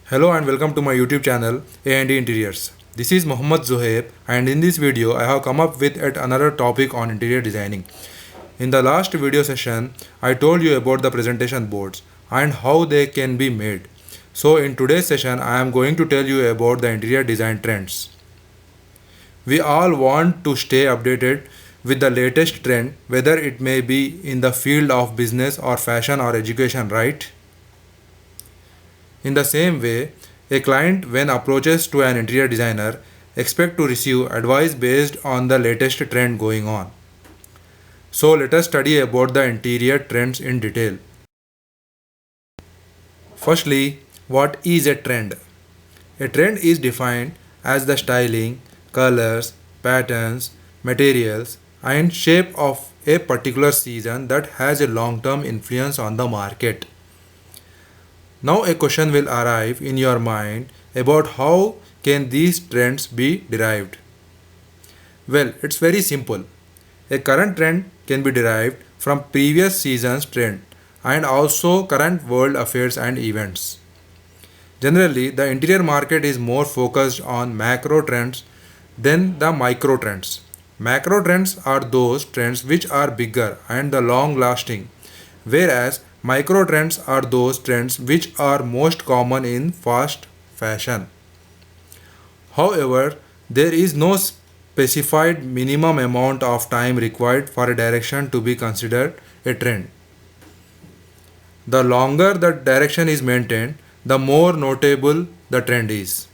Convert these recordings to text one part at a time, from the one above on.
Hello and welcome to my YouTube channel A&D Interiors. This is Mohammad Zohaib, and in this video I have come up with yet another topic on interior designing. In the last video session I told you about the presentation boards and how they can be made. So in today's session I am going to tell you about the interior design trends. We all want to stay updated with the latest trend, whether it may be in the field of business or fashion or education, right? In the same way, a client when approaches to an interior designer expect to receive advice based on the latest trend going on. So let us study about the interior trends in detail. Firstly, what is a trend? A trend is defined as the styling, colors, patterns, materials, and shape of a particular season that has a long-term influence on the market. Now a question will arrive in your mind about how can these trends be derived. Well, it's very simple. A current trend can be derived from previous season's trend and also current world affairs and events. Generally, the interior market is more focused on macro trends than the micro trends. Macro trends are those trends which are bigger and the long lasting, whereas micro trends are those trends which are most common in fast fashion. However, there is no specified minimum amount of time required for a direction to be considered a trend. The longer the direction is maintained, the more notable the trend is.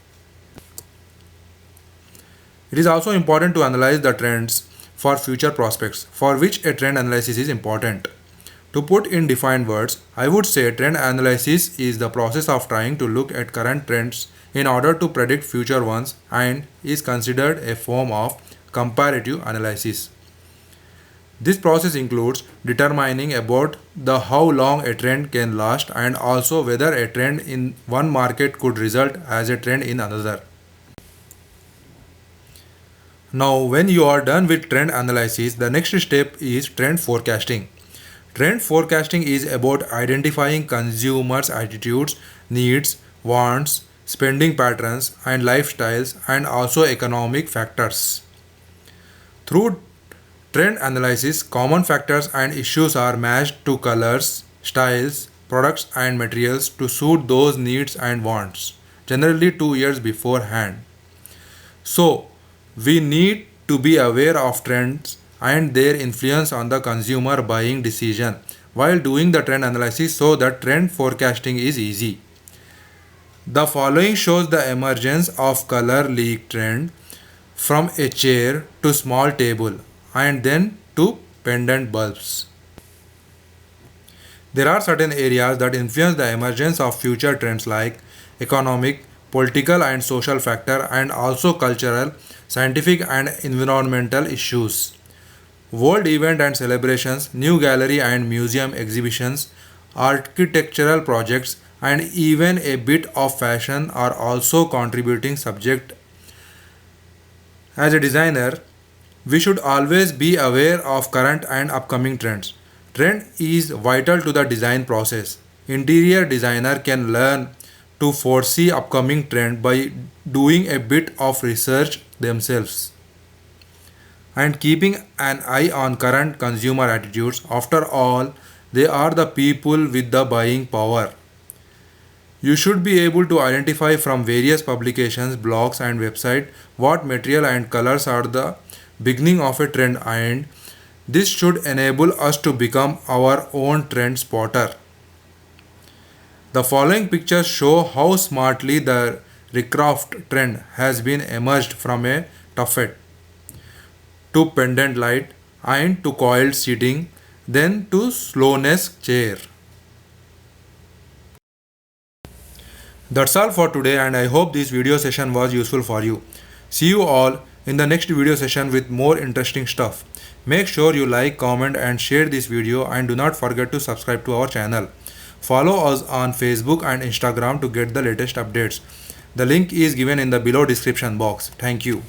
It is also important to analyze the trends for future prospects, for which a trend analysis is important. To put in defined words, I would say trend analysis is the process of trying to look at current trends in order to predict future ones and is considered a form of comparative analysis. This process includes determining about the how long a trend can last and also whether a trend in one market could result as a trend in another. Now, when you are done with trend analysis, the next step is trend forecasting. Trend forecasting is about identifying consumers' attitudes, needs, wants, spending patterns, and lifestyles, and also economic factors. Through trend analysis, common factors and issues are matched to colors, styles, products, and materials to suit those needs and wants, generally 2 years beforehand. So, we need to be aware of trends and their influence on the consumer buying decision while doing the trend analysis so that trend forecasting is easy. The following shows the emergence of color leak trend from a chair to small table and then to pendant bulbs. There are certain areas that influence the emergence of future trends like economic, political and social factor and also cultural, scientific and environmental issues. World event and celebrations, new gallery and museum exhibitions, architectural projects and even a bit of fashion are also contributing subject. As a designer, we should always be aware of current and upcoming trends. Trend is vital to the design process. Interior designer can learn to foresee upcoming trend by doing a bit of research themselves and keeping an eye on current consumer attitudes. After all, they are the people with the buying power. You should be able to identify from various publications, blogs and websites what material and colors are the beginning of a trend, and this should enable us to become our own trend spotter. The following pictures show how smartly the recraft trend has been emerged from a tuffet to pendant light and to coiled seating, then to slowness chair. That's all for today, and I hope this video session was useful for you. See you all in the next video session with more interesting stuff. Make sure you like, comment and share this video, and do not forget to subscribe to our channel. Follow us on Facebook and Instagram to get the latest updates. The link is given in the below description box. Thank you.